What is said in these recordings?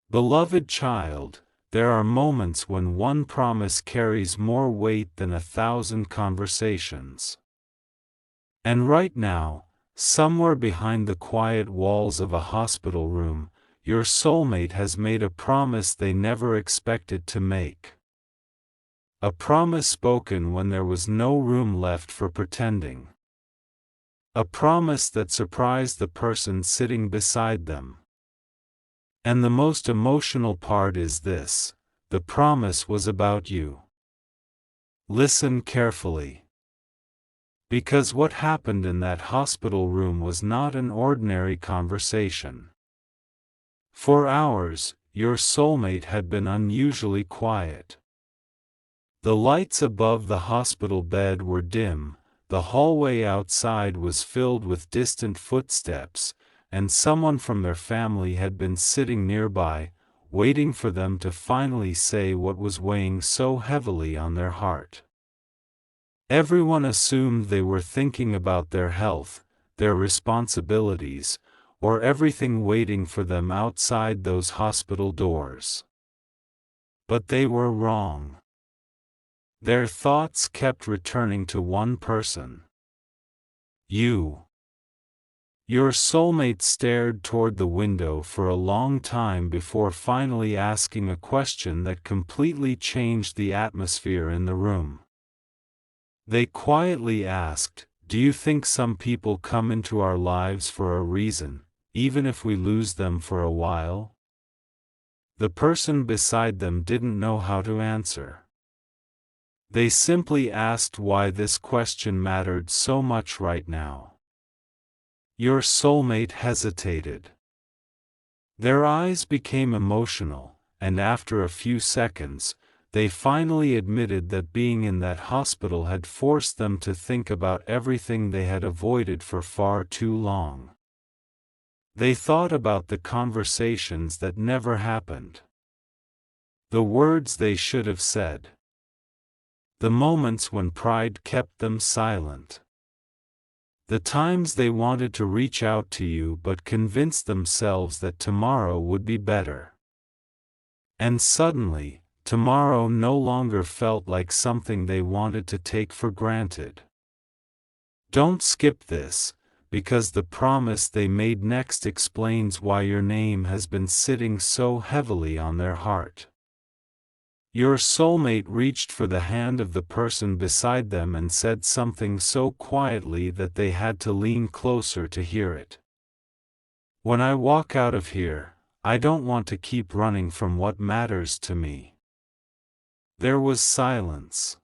Beloved child, there are moments when one promise carries more weight than 1,000 conversations. And right now, somewhere behind the quiet walls of a hospital room, your soulmate has made a promise they never expected to make. A promise spoken when there was no room left for pretending. A promise that surprised the person sitting beside them. And the most emotional part is this: the promise was about you. Listen carefully. Because what happened in that hospital room was not an ordinary conversation. For hours, your soulmate had been unusually quiet. The lights above the hospital bed were dim, the hallway outside was filled with distant footsteps, and someone from their family had been sitting nearby, waiting for them to finally say what was weighing so heavily on their heart. Everyone assumed they were thinking about their health, their responsibilities, or everything waiting for them outside those hospital doors. But they were wrong. Their thoughts kept returning to one person. You. Your soulmate stared toward the window for a long time before finally asking a question that completely changed the atmosphere in the room. They quietly asked, "Do you think some people come into our lives for a reason, even if we lose them for a while?" The person beside them didn't know how to answer. They simply asked why this question mattered so much right now. Your soulmate hesitated. Their eyes became emotional, and after a few seconds, they finally admitted that being in that hospital had forced them to think about everything they had avoided for far too long. They thought about the conversations that never happened. The words they should have said. The moments when pride kept them silent. The times they wanted to reach out to you but convinced themselves that tomorrow would be better. And suddenly, tomorrow no longer felt like something they wanted to take for granted. Don't skip this, because the promise they made next explains why your name has been sitting so heavily on their heart. Your soulmate reached for the hand of the person beside them and said something so quietly that they had to lean closer to hear it. "When I walk out of here, I don't want to keep running from what matters to me." There was silence.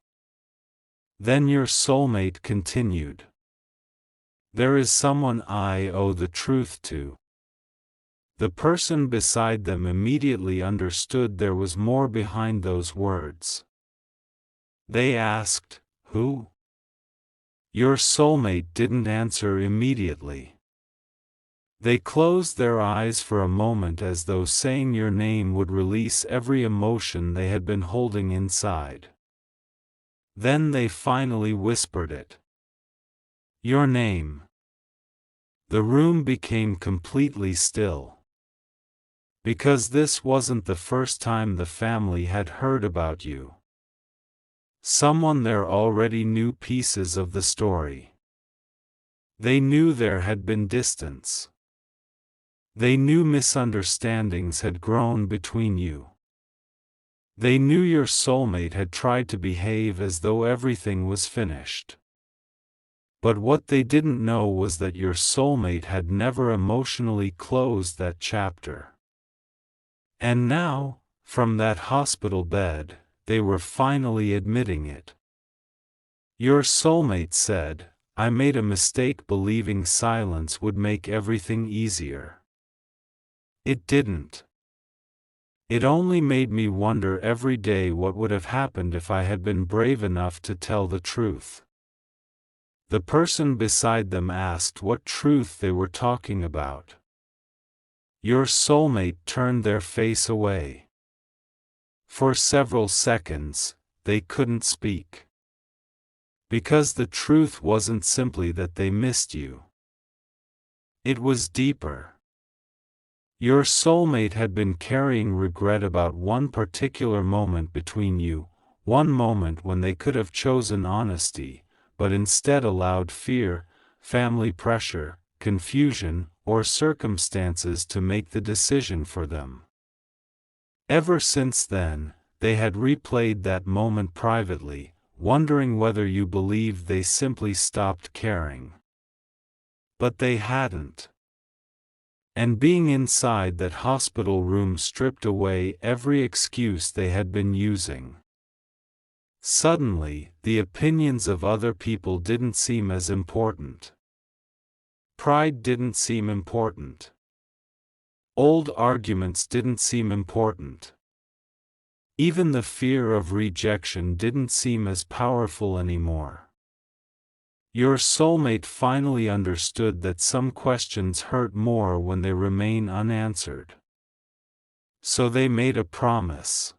Then your soulmate continued. "There is someone I owe the truth to." The person beside them immediately understood there was more behind those words. They asked, "Who?" Your soulmate didn't answer immediately. They closed their eyes for a moment as though saying your name would release every emotion they had been holding inside. Then they finally whispered it. "Your name." The room became completely still. Because this wasn't the first time the family had heard about you. Someone there already knew pieces of the story. They knew there had been distance. They knew misunderstandings had grown between you. They knew your soulmate had tried to behave as though everything was finished. But what they didn't know was that your soulmate had never emotionally closed that chapter. And now, from that hospital bed, they were finally admitting it. Your soulmate said, "I made a mistake believing silence would make everything easier. It didn't. It only made me wonder every day what would have happened if I had been brave enough to tell the truth." The person beside them asked what truth they were talking about. Your soulmate turned their face away. For several seconds, they couldn't speak. Because the truth wasn't simply that they missed you. It was deeper. Your soulmate had been carrying regret about one particular moment between you, one moment when they could have chosen honesty, but instead allowed fear, family pressure, confusion, or circumstances to make the decision for them. Ever since then, they had replayed that moment privately, wondering whether you believed they simply stopped caring. But they hadn't. And being inside that hospital room stripped away every excuse they had been using. Suddenly, the opinions of other people didn't seem as important. Pride didn't seem important. Old arguments didn't seem important. Even the fear of rejection didn't seem as powerful anymore. Your soulmate finally understood that some questions hurt more when they remain unanswered. So they made a promise.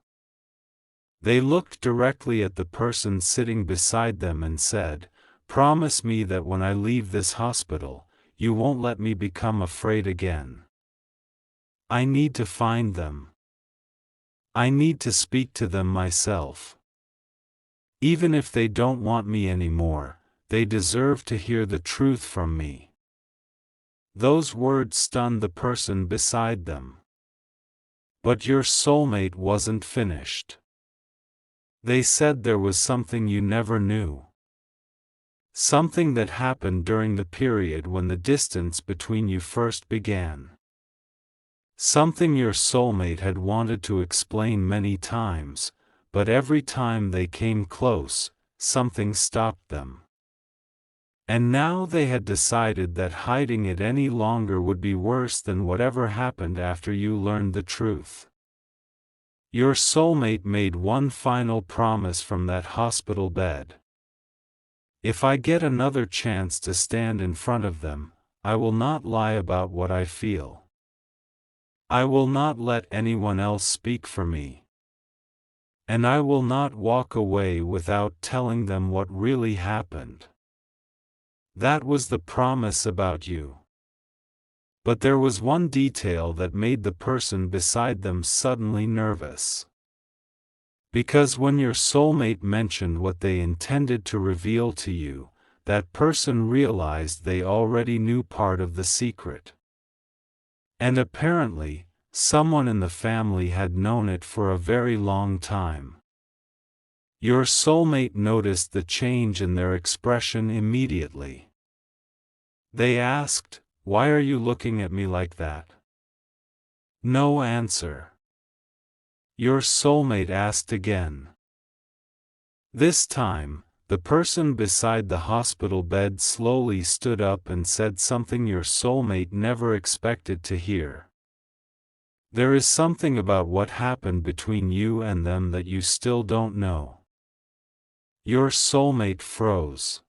They looked directly at the person sitting beside them and said, "Promise me that when I leave this hospital, you won't let me become afraid again. I need to find them. I need to speak to them myself. Even if they don't want me anymore, they deserve to hear the truth from me." Those words stunned the person beside them. But your soulmate wasn't finished. They said there was something you never knew. Something that happened during the period when the distance between you first began. Something your soulmate had wanted to explain many times, but every time they came close, something stopped them. And now they had decided that hiding it any longer would be worse than whatever happened after you learned the truth. Your soulmate made one final promise from that hospital bed. "If I get another chance to stand in front of them, I will not lie about what I feel. I will not let anyone else speak for me. And I will not walk away without telling them what really happened." That was the promise about you. But there was one detail that made the person beside them suddenly nervous. Because when your soulmate mentioned what they intended to reveal to you, that person realized they already knew part of the secret. And apparently, someone in the family had known it for a very long time. Your soulmate noticed the change in their expression immediately. They asked, "Why are you looking at me like that?" No answer. Your soulmate asked again. This time, the person beside the hospital bed slowly stood up and said something your soulmate never expected to hear. "There is something about what happened between you and them that you still don't know." Your soulmate froze.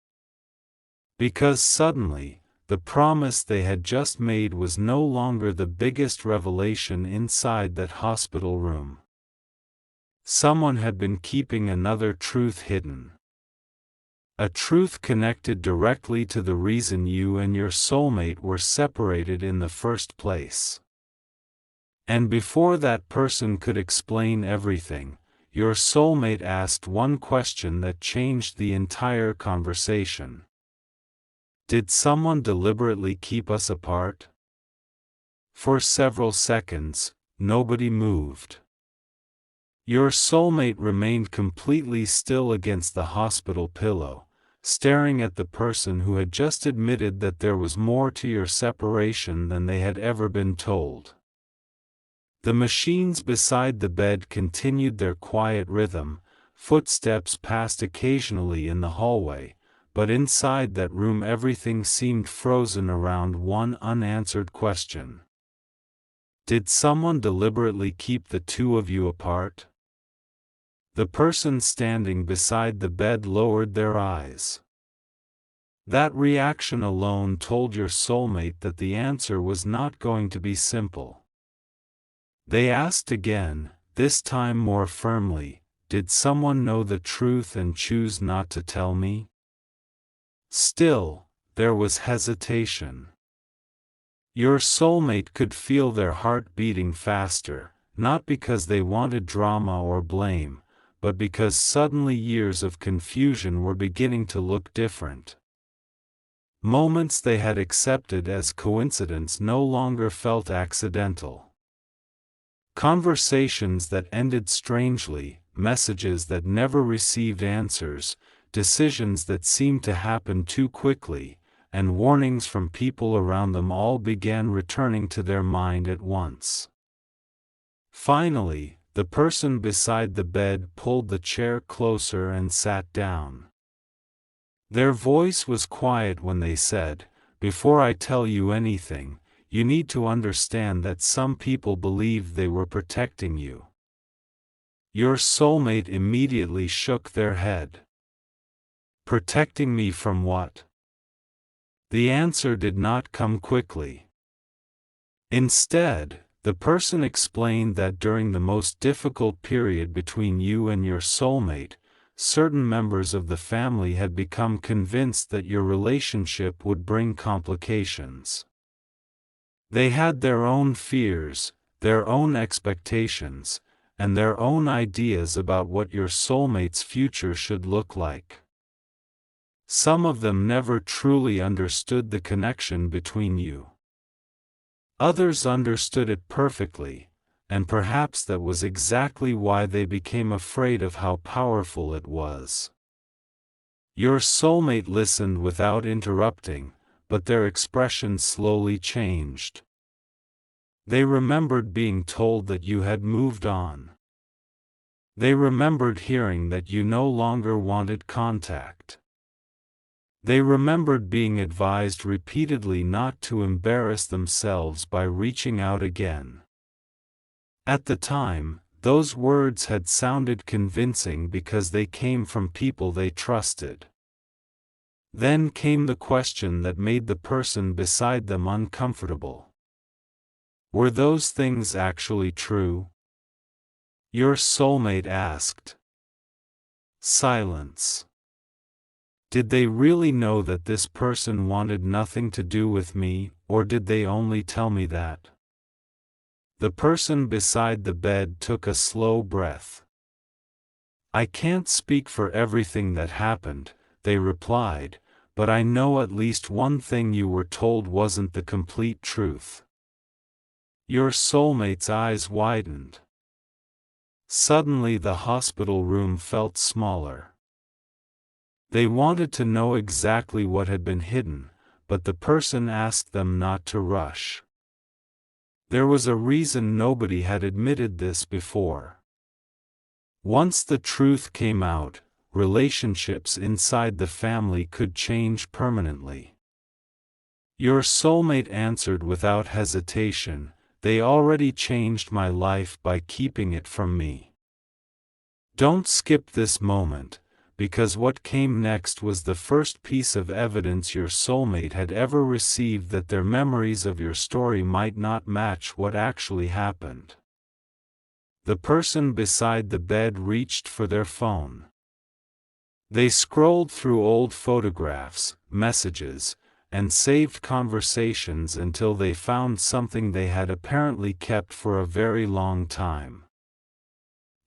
Because suddenly, the promise they had just made was no longer the biggest revelation inside that hospital room. Someone had been keeping another truth hidden. A truth connected directly to the reason you and your soulmate were separated in the first place. And before that person could explain everything, your soulmate asked one question that changed the entire conversation. "Did someone deliberately keep us apart?" For several seconds, nobody moved. Your soulmate remained completely still against the hospital pillow, staring at the person who had just admitted that there was more to your separation than they had ever been told. The machines beside the bed continued their quiet rhythm, footsteps passed occasionally in the hallway, but inside that room everything seemed frozen around one unanswered question. Did someone deliberately keep the two of you apart? The person standing beside the bed lowered their eyes. That reaction alone told your soulmate that the answer was not going to be simple. They asked again, this time more firmly, "Did someone know the truth and choose not to tell me?" Still, there was hesitation. Your soulmate could feel their heart beating faster, not because they wanted drama or blame, but because suddenly years of confusion were beginning to look different. Moments they had accepted as coincidence no longer felt accidental. Conversations that ended strangely, messages that never received answers, decisions that seemed to happen too quickly, and warnings from people around them all began returning to their mind at once. Finally, the person beside the bed pulled the chair closer and sat down. Their voice was quiet when they said, "Before I tell you anything, you need to understand that some people believed they were protecting you." Your soulmate immediately shook their head. "Protecting me from what?" The answer did not come quickly. Instead, the person explained that during the most difficult period between you and your soulmate, certain members of the family had become convinced that your relationship would bring complications. They had their own fears, their own expectations, and their own ideas about what your soulmate's future should look like. Some of them never truly understood the connection between you. Others understood it perfectly, and perhaps that was exactly why they became afraid of how powerful it was. Your soulmate listened without interrupting, but their expression slowly changed. They remembered being told that you had moved on. They remembered hearing that you no longer wanted contact. They remembered being advised repeatedly not to embarrass themselves by reaching out again. At the time, those words had sounded convincing because they came from people they trusted. Then came the question that made the person beside them uncomfortable. Were those things actually true? Your soulmate asked. Silence. Did they really know that this person wanted nothing to do with me, or did they only tell me that? The person beside the bed took a slow breath. "I can't speak for everything that happened," they replied, "but I know at least one thing you were told wasn't the complete truth." Your soulmate's eyes widened. Suddenly the hospital room felt smaller. They wanted to know exactly what had been hidden, but the person asked them not to rush. There was a reason nobody had admitted this before. Once the truth came out, relationships inside the family could change permanently. Your soulmate answered without hesitation, "They already changed my life by keeping it from me." Don't skip this moment, because what came next was the first piece of evidence your soulmate had ever received that their memories of your story might not match what actually happened. The person beside the bed reached for their phone. They scrolled through old photographs, messages, and saved conversations until they found something they had apparently kept for a very long time.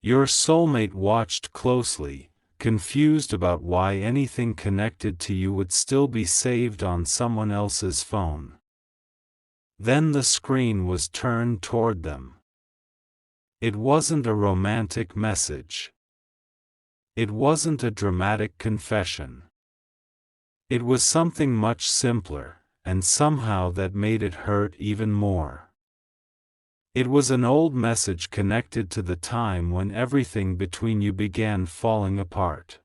Your soulmate watched closely, confused about why anything connected to you would still be saved on someone else's phone. Then the screen was turned toward them. It wasn't a romantic message. It wasn't a dramatic confession. It was something much simpler, and somehow that made it hurt even more. It was an old message connected to the time when everything between you began falling apart.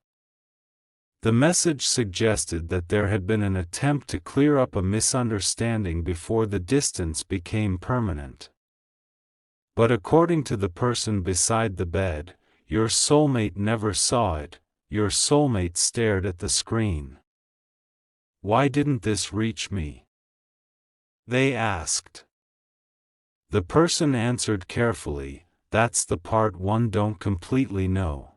The message suggested that there had been an attempt to clear up a misunderstanding before the distance became permanent. But according to the person beside the bed, your soulmate never saw it. Your soulmate stared at the screen. "Why didn't this reach me?" they asked. The person answered carefully, "That's the part one don't completely know."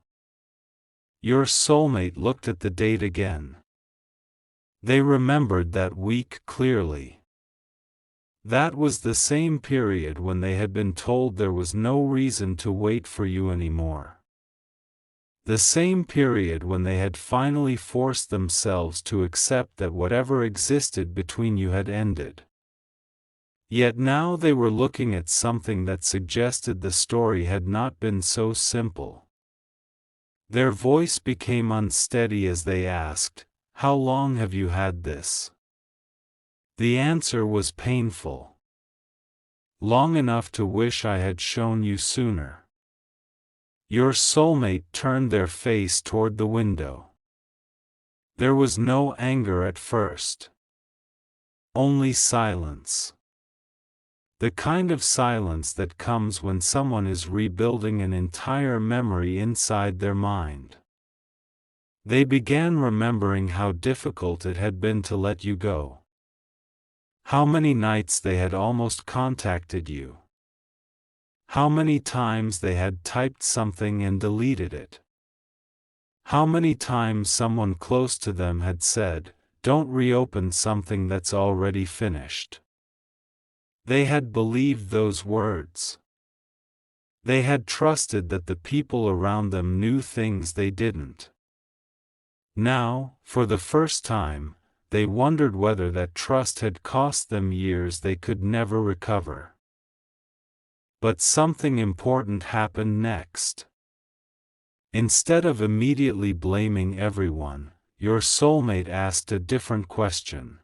Your soulmate looked at the date again. They remembered that week clearly. That was the same period when they had been told there was no reason to wait for you anymore. The same period when they had finally forced themselves to accept that whatever existed between you had ended. Yet now they were looking at something that suggested the story had not been so simple. Their voice became unsteady as they asked, "How long have you had this?" The answer was painful. "Long enough to wish I had shown you sooner." Your soulmate turned their face toward the window. There was no anger at first. Only silence. The kind of silence that comes when someone is rebuilding an entire memory inside their mind. They began remembering how difficult it had been to let you go. How many nights they had almost contacted you. How many times they had typed something and deleted it. How many times someone close to them had said, "Don't reopen something that's already finished." They had believed those words. They had trusted that the people around them knew things they didn't. Now, for the first time, they wondered whether that trust had cost them years they could never recover. But something important happened next. Instead of immediately blaming everyone, your soulmate asked a different question.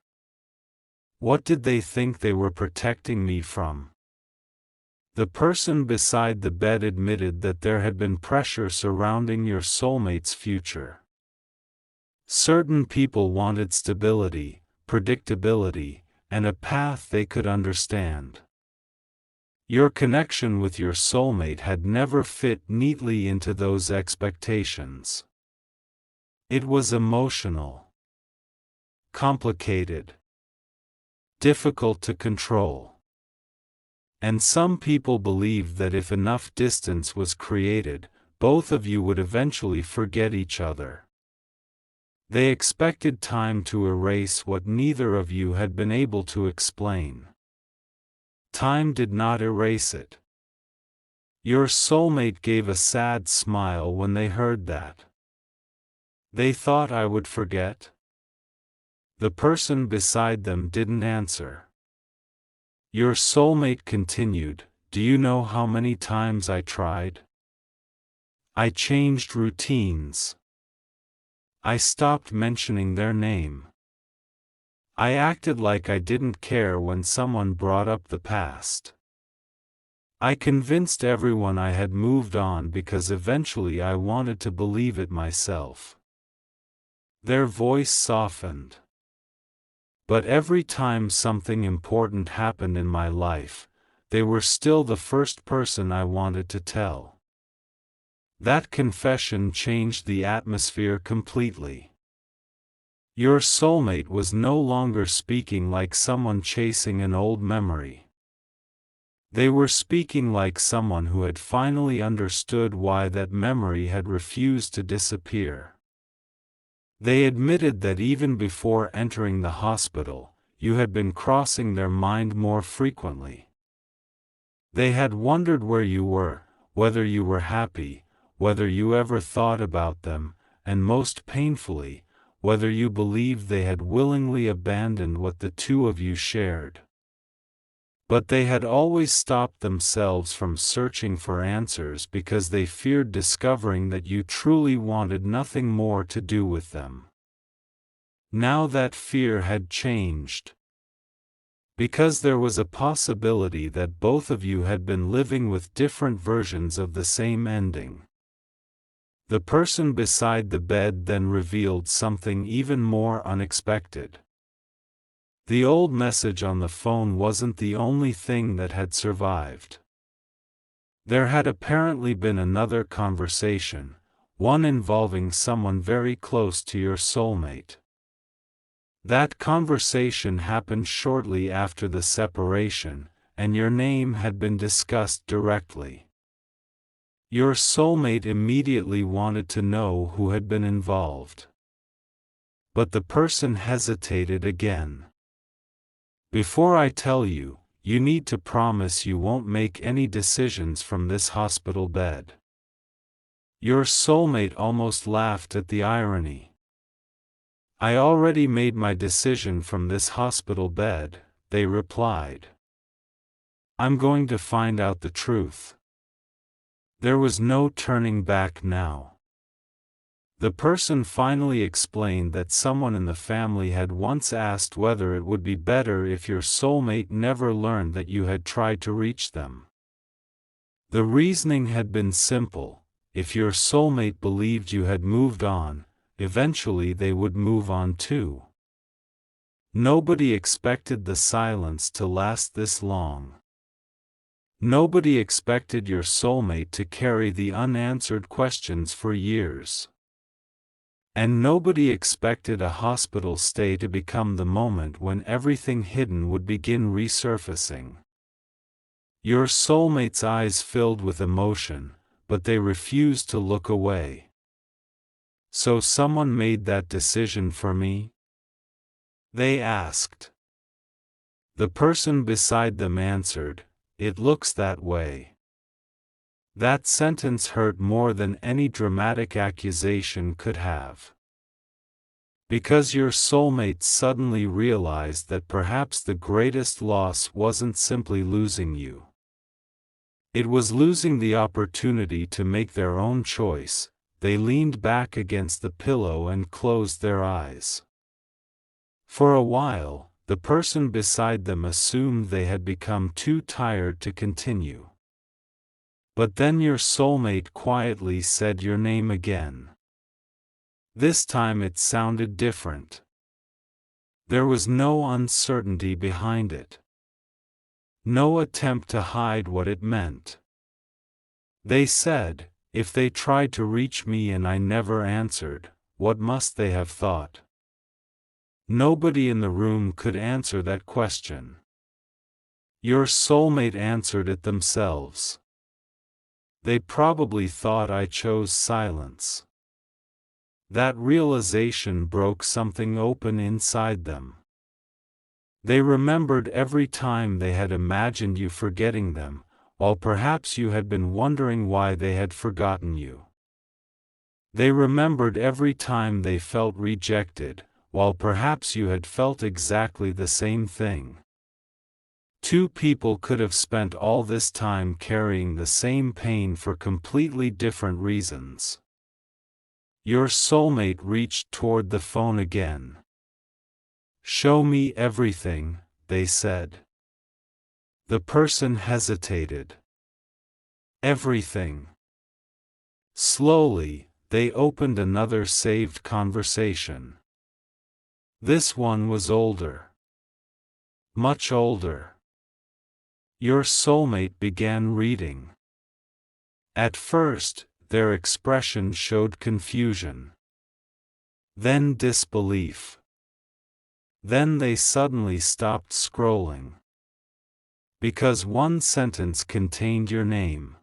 What did they think they were protecting me from? The person beside the bed admitted that there had been pressure surrounding your soulmate's future. Certain people wanted stability, predictability, and a path they could understand. Your connection with your soulmate had never fit neatly into those expectations. It was emotional, complicated, difficult to control. And some people believed that if enough distance was created, both of you would eventually forget each other. They expected time to erase what neither of you had been able to explain. Time did not erase it. Your soulmate gave a sad smile when they heard that. They thought I would forget? The person beside them didn't answer. Your soulmate continued, "Do you know how many times I tried? I changed routines. I stopped mentioning their name. I acted like I didn't care when someone brought up the past. I convinced everyone I had moved on because eventually I wanted to believe it myself." Their voice softened. "But every time something important happened in my life, they were still the first person I wanted to tell." That confession changed the atmosphere completely. Your soulmate was no longer speaking like someone chasing an old memory. They were speaking like someone who had finally understood why that memory had refused to disappear. They admitted that even before entering the hospital, you had been crossing their mind more frequently. They had wondered where you were, whether you were happy, whether you ever thought about them, and most painfully, whether you believed they had willingly abandoned what the two of you shared. But they had always stopped themselves from searching for answers because they feared discovering that you truly wanted nothing more to do with them. Now that fear had changed. Because there was a possibility that both of you had been living with different versions of the same ending. The person beside the bed then revealed something even more unexpected. The old message on the phone wasn't the only thing that had survived. There had apparently been another conversation, one involving someone very close to your soulmate. That conversation happened shortly after the separation, and your name had been discussed directly. Your soulmate immediately wanted to know who had been involved. But the person hesitated again. "Before I tell you, You need to promise you won't make any decisions from this hospital bed. Your soulmate almost laughed at the irony. I already made my decision from this hospital bed, they replied. I'm going to find out the truth. There was no turning back now. The person finally explained that someone in the family had once asked whether it would be better if your soulmate never learned that you had tried to reach them. The reasoning had been simple: if your soulmate believed you had moved on, eventually they would move on too. Nobody expected the silence to last this long. Nobody expected your soulmate to carry the unanswered questions for years. And nobody expected a hospital stay to become the moment when everything hidden would begin resurfacing. Your soulmate's eyes filled with emotion, but they refused to look away. So someone made that decision for me? They asked. The person beside them answered, "It looks that way." That sentence hurt more than any dramatic accusation could have. Because your soulmate suddenly realized that perhaps the greatest loss wasn't simply losing you. It was losing the opportunity to make their own choice. They leaned back against the pillow and closed their eyes. For a while, the person beside them assumed they had become too tired to continue. But then your soulmate quietly said your name again. This time it sounded different. There was no uncertainty behind it. No attempt to hide what it meant. They said, "If they tried to reach me and I never answered, what must they have thought?" Nobody in the room could answer that question. Your soulmate answered it themselves. They probably thought I chose silence. That realization broke something open inside them. They remembered every time they had imagined you forgetting them, while perhaps you had been wondering why they had forgotten you. They remembered every time they felt rejected, while perhaps you had felt exactly the same thing. Two people could have spent all this time carrying the same pain for completely different reasons. Your soulmate reached toward the phone again. "Show me everything," they said. The person hesitated. Everything. Slowly, they opened another saved conversation. This one was older. Much older. Your soulmate began reading. At first, their expression showed confusion. Then disbelief. Then they suddenly stopped scrolling. Because one sentence contained your name.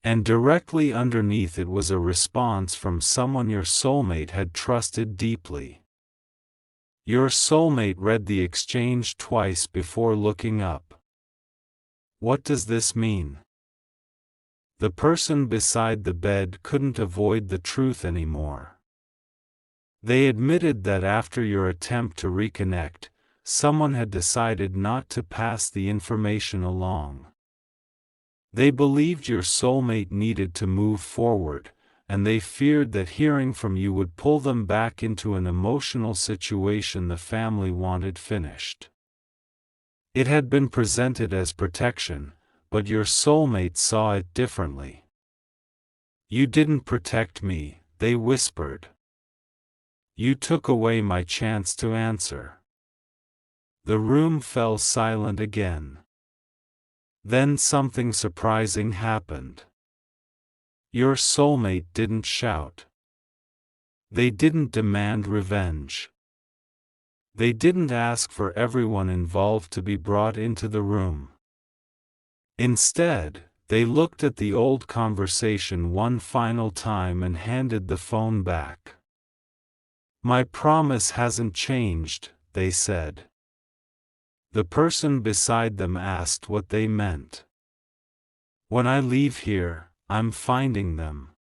And directly underneath it was a response from someone your soulmate had trusted deeply. Your soulmate read the exchange twice before looking up. What does this mean? The person beside the bed couldn't avoid the truth anymore. They admitted that after your attempt to reconnect, someone had decided not to pass the information along. They believed your soulmate needed to move forward, and they feared that hearing from you would pull them back into an emotional situation the family wanted finished. It had been presented as protection, but your soulmate saw it differently. "You didn't protect me," they whispered. "You took away my chance to answer." The room fell silent again. Then something surprising happened. Your soulmate didn't shout. They didn't demand revenge. They didn't ask for everyone involved to be brought into the room. Instead, they looked at the old conversation one final time and handed the phone back. "My promise hasn't changed," they said. The person beside them asked what they meant. When I leave here, I'm finding them.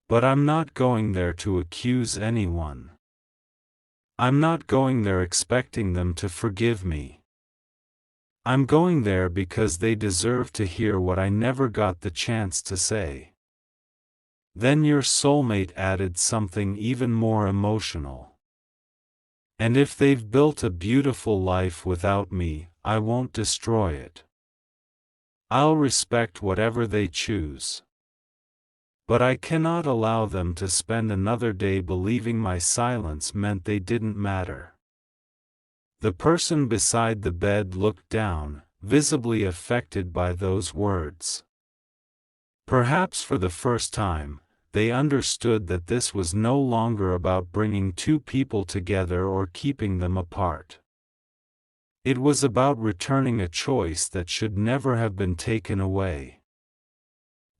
But I'm not going there to accuse anyone. I'm not going there expecting them to forgive me. I'm going there because they deserve to hear what I never got the chance to say. Then your soulmate added something even more emotional. And if they've built a beautiful life without me, I won't destroy it. I'll respect whatever they choose. But I cannot allow them to spend another day believing my silence meant they didn't matter. The person beside the bed looked down, visibly affected by those words. Perhaps for the first time, they understood that this was no longer about bringing two people together or keeping them apart. It was about returning a choice that should never have been taken away.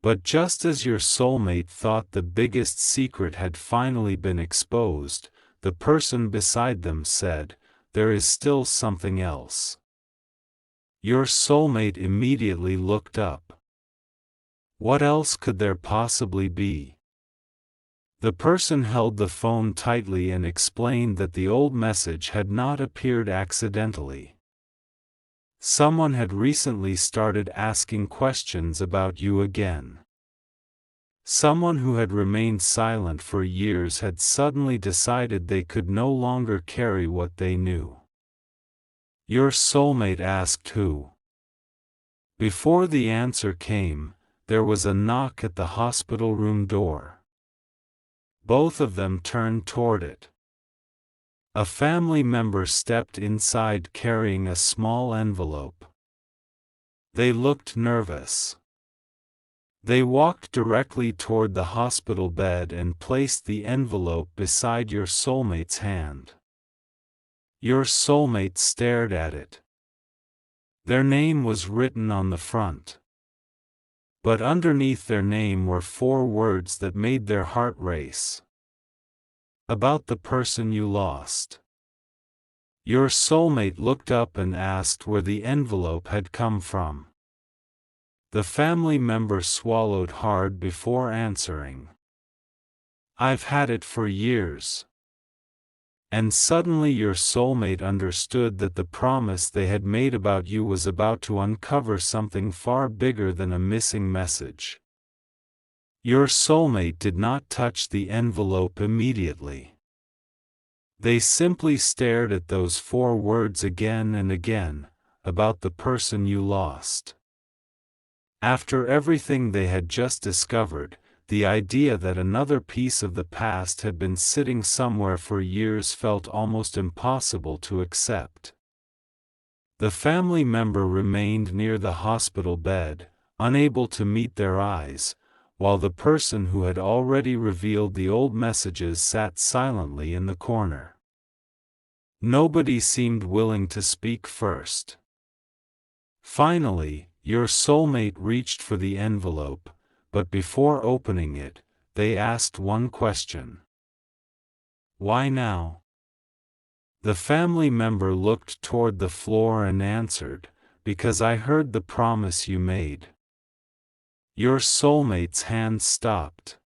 But just as your soulmate thought the biggest secret had finally been exposed, the person beside them said, "There is still something else." Your soulmate immediately looked up. What else could there possibly be? The person held the phone tightly and explained that the old message had not appeared accidentally. Someone had recently started asking questions about you again. Someone who had remained silent for years had suddenly decided they could no longer carry what they knew. Your soulmate asked who. Before the answer came, there was a knock at the hospital room door. Both of them turned toward it. A family member stepped inside carrying a small envelope. They looked nervous. They walked directly toward the hospital bed and placed the envelope beside your soulmate's hand. Your soulmate stared at it. Their name was written on the front. But underneath their name were 4 words that made their heart race. About the person you lost. Your soulmate looked up and asked where the envelope had come from. The family member swallowed hard before answering. "I've had it for years." And suddenly your soulmate understood that the promise they had made about you was about to uncover something far bigger than a missing message. Your soulmate did not touch the envelope immediately. They simply stared at those 4 words again and again, about the person you lost. After everything they had just discovered, the idea that another piece of the past had been sitting somewhere for years felt almost impossible to accept. The family member remained near the hospital bed, unable to meet their eyes, while the person who had already revealed the old messages sat silently in the corner. Nobody seemed willing to speak first. Finally, your soulmate reached for the envelope, but before opening it, they asked one question. "Why now?" The family member looked toward the floor and answered, "Because I heard the promise you made." Your soulmate's hand stopped.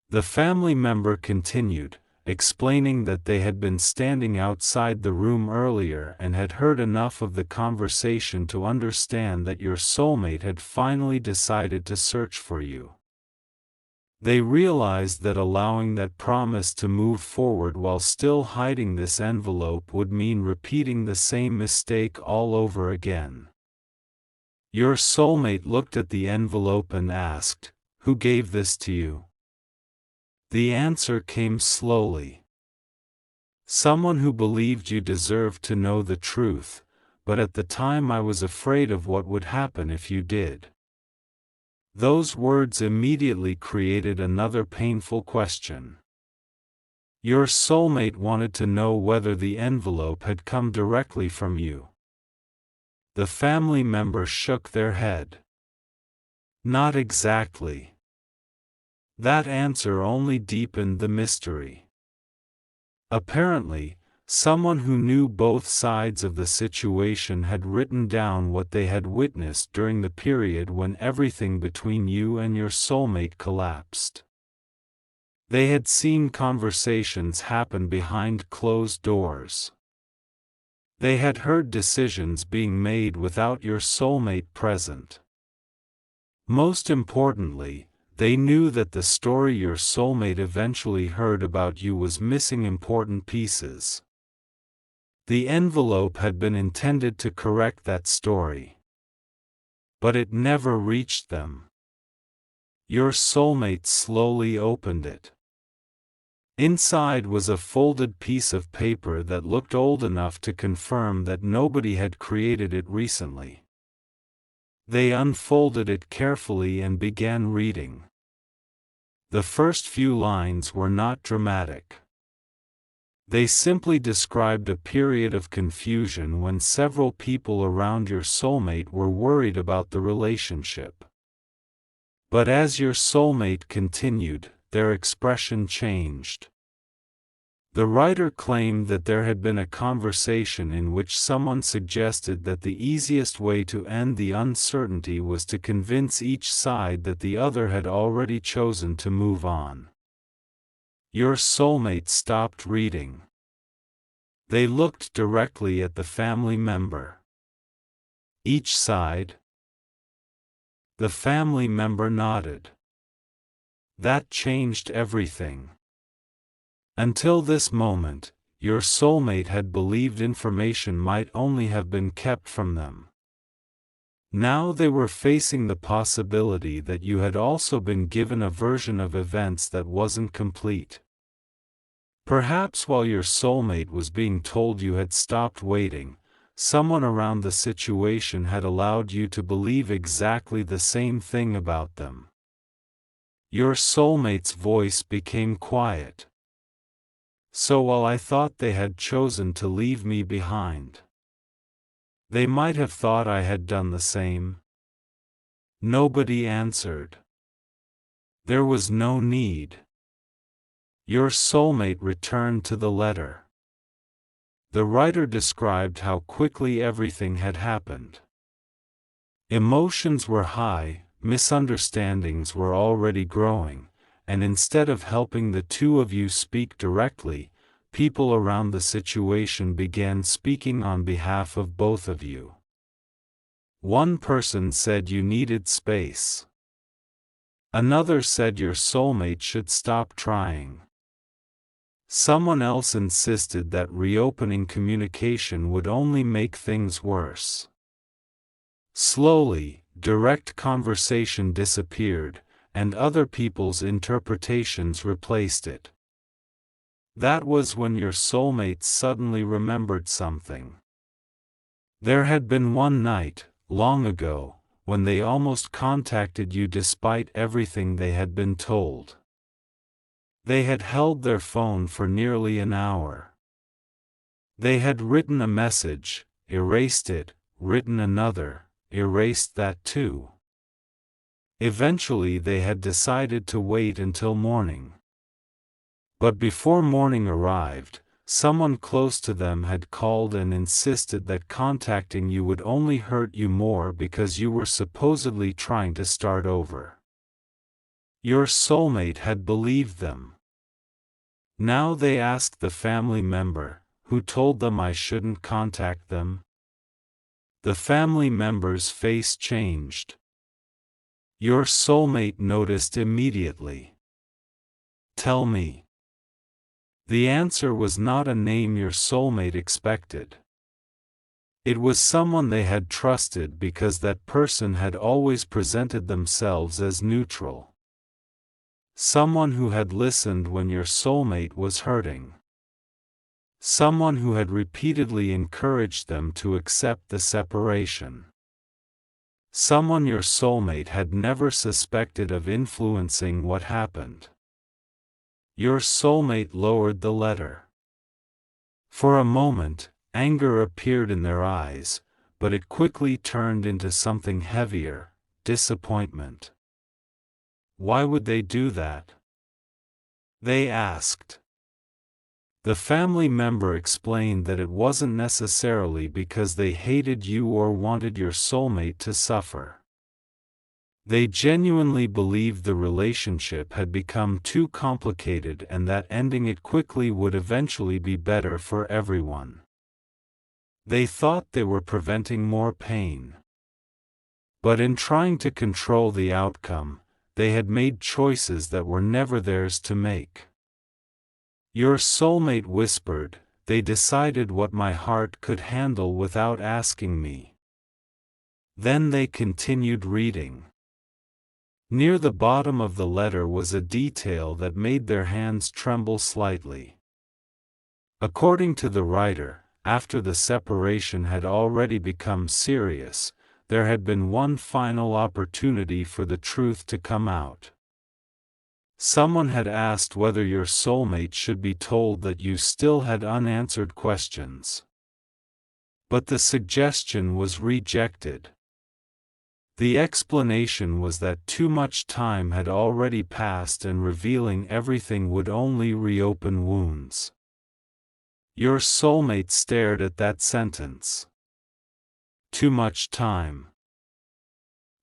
The family member continued, explaining that they had been standing outside the room earlier and had heard enough of the conversation to understand that your soulmate had finally decided to search for you. They realized that allowing that promise to move forward while still hiding this envelope would mean repeating the same mistake all over again. Your soulmate looked at the envelope and asked, "Who gave this to you?" The answer came slowly. "Someone who believed you deserved to know the truth, but at the time I was afraid of what would happen if you did." Those words immediately created another painful question. Your soulmate wanted to know whether the envelope had come directly from you. The family member shook their head. "Not exactly." That answer only deepened the mystery. Apparently, Someone who knew both sides of the situation had written down what they had witnessed during the period when everything between you and your soulmate collapsed. They had seen conversations happen behind closed doors. They had heard decisions being made without your soulmate present. Most importantly, they knew that the story your soulmate eventually heard about you was missing important pieces. The envelope had been intended to correct that story. But it never reached them. Your soulmate slowly opened it. Inside was a folded piece of paper that looked old enough to confirm that nobody had created it recently. They unfolded it carefully and began reading. The first few lines were not dramatic. They simply described a period of confusion when several people around your soulmate were worried about the relationship. But as your soulmate continued, their expression changed. The writer claimed that there had been a conversation in which someone suggested that the easiest way to end the uncertainty was to convince each side that the other had already chosen to move on. Your soulmate stopped reading. They looked directly at the family member. Each side? The family member nodded. That changed everything. Until this moment, your soulmate had believed information might only have been kept from them. Now they were facing the possibility that you had also been given a version of events that wasn't complete. Perhaps while your soulmate was being told you had stopped waiting, someone around the situation had allowed you to believe exactly the same thing about them. Your soulmate's voice became quiet. So while I thought they had chosen to leave me behind, they might have thought I had done the same. Nobody answered. There was no need. Your soulmate returned to the letter. The writer described how quickly everything had happened. Emotions were high, misunderstandings were already growing, and instead of helping the two of you speak directly, people around the situation began speaking on behalf of both of you. One person said you needed space. Another said your soulmate should stop trying. Someone else insisted that reopening communication would only make things worse. Slowly, direct conversation disappeared, and other people's interpretations replaced it. That was when your soulmate suddenly remembered something. There had been one night, long ago, when they almost contacted you despite everything they had been told. They had held their phone for nearly an hour. They had written a message, erased it, written another, erased that too. Eventually they had decided to wait until morning. But before morning arrived, someone close to them had called and insisted that contacting you would only hurt you more because you were supposedly trying to start over. Your soulmate had believed them. Now they asked the family member, who told them I shouldn't contact them. The family member's face changed. Your soulmate noticed immediately. Tell me. The answer was not a name your soulmate expected. It was someone they had trusted because that person had always presented themselves as neutral. Someone who had listened when your soulmate was hurting. Someone who had repeatedly encouraged them to accept the separation. Someone your soulmate had never suspected of influencing what happened. Your soulmate lowered the letter. For a moment, anger appeared in their eyes, but it quickly turned into something heavier, disappointment. Why would they do that? They asked. The family member explained that it wasn't necessarily because they hated you or wanted your soulmate to suffer. They genuinely believed the relationship had become too complicated and that ending it quickly would eventually be better for everyone. They thought they were preventing more pain. But in trying to control the outcome, they had made choices that were never theirs to make. Your soulmate whispered, "They decided what my heart could handle without asking me." Then they continued reading. Near the bottom of the letter was a detail that made their hands tremble slightly. According to the writer, after the separation had already become serious, there had been one final opportunity for the truth to come out. Someone had asked whether your soulmate should be told that you still had unanswered questions. But the suggestion was rejected. The explanation was that too much time had already passed and revealing everything would only reopen wounds. Your soulmate stared at that sentence. Too much time.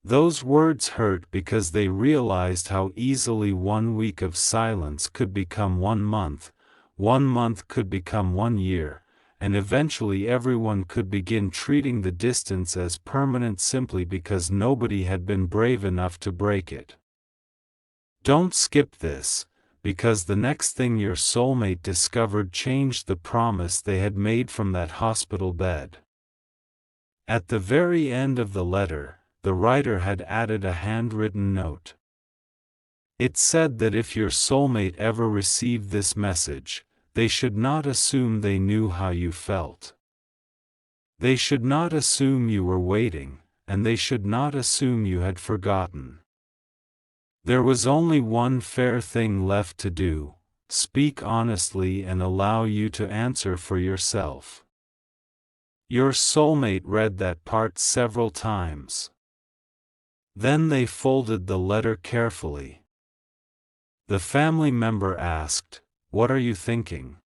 Those words hurt because they realized how easily 1 week of silence could become 1 month could become 1 year, and eventually everyone could begin treating the distance as permanent simply because nobody had been brave enough to break it. Don't skip this, because the next thing your soulmate discovered changed the promise they had made from that hospital bed. At the very end of the letter, the writer had added a handwritten note. It said that if your soulmate ever received this message, they should not assume they knew how you felt. They should not assume you were waiting, and they should not assume you had forgotten. There was only one fair thing left to do: speak honestly and allow you to answer for yourself. Your soulmate read that part several times. Then they folded the letter carefully. The family member asked, "What are you thinking?"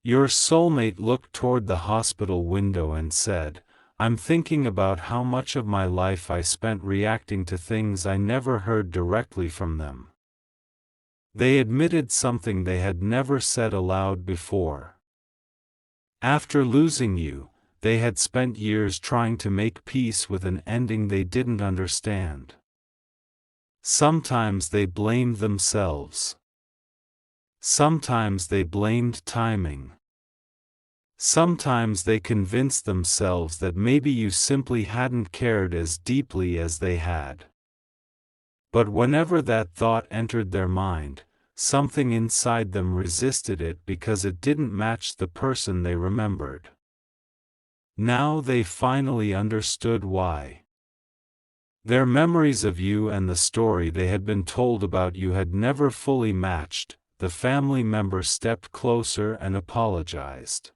Your soulmate looked toward the hospital window and said, "I'm thinking about how much of my life I spent reacting to things I never heard directly from them." They admitted something they had never said aloud before. After losing you, they had spent years trying to make peace with an ending they didn't understand. Sometimes they blamed themselves. Sometimes they blamed timing. Sometimes they convinced themselves that maybe you simply hadn't cared as deeply as they had. But whenever that thought entered their mind, something inside them resisted it because it didn't match the person they remembered. Now they finally understood why. Their memories of you and the story they had been told about you had never fully matched. The family member stepped closer and apologized.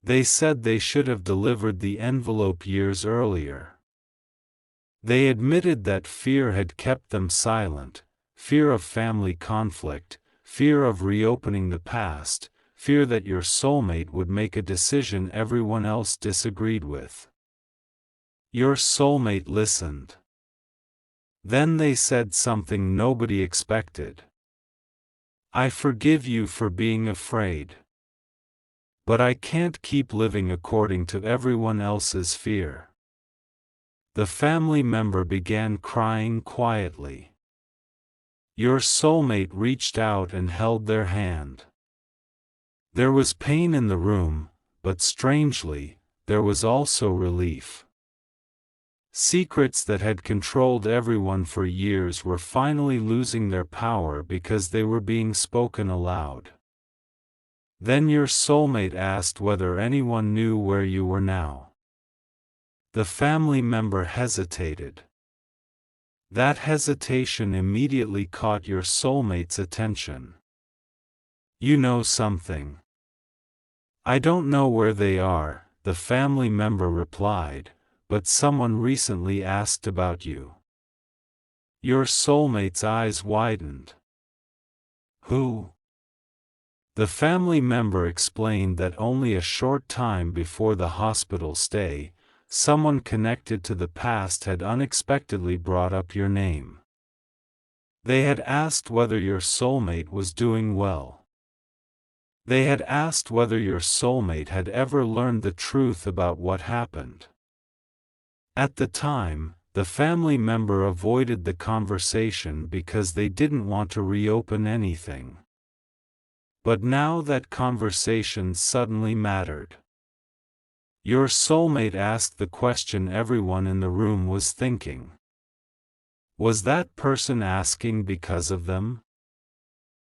They said they should have delivered the envelope years earlier. They admitted that fear had kept them silent: fear of family conflict, fear of reopening the past, fear that your soulmate would make a decision everyone else disagreed with. Your soulmate listened. Then they said something nobody expected. "I forgive you for being afraid. But I can't keep living according to everyone else's fear." The family member began crying quietly. Your soulmate reached out and held their hand. There was pain in the room, but strangely, there was also relief. Secrets that had controlled everyone for years were finally losing their power because they were being spoken aloud. Then your soulmate asked whether anyone knew where you were now. The family member hesitated. That hesitation immediately caught your soulmate's attention. "You know something." "I don't know where they are," the family member replied, "but someone recently asked about you." Your soulmate's eyes widened. "Who?" The family member explained that only a short time before the hospital stay, someone connected to the past had unexpectedly brought up your name. They had asked whether your soulmate was doing well. They had asked whether your soulmate had ever learned the truth about what happened. At the time, the family member avoided the conversation because they didn't want to reopen anything. But now that conversation suddenly mattered. Your soulmate asked the question everyone in the room was thinking. Was that person asking because of them?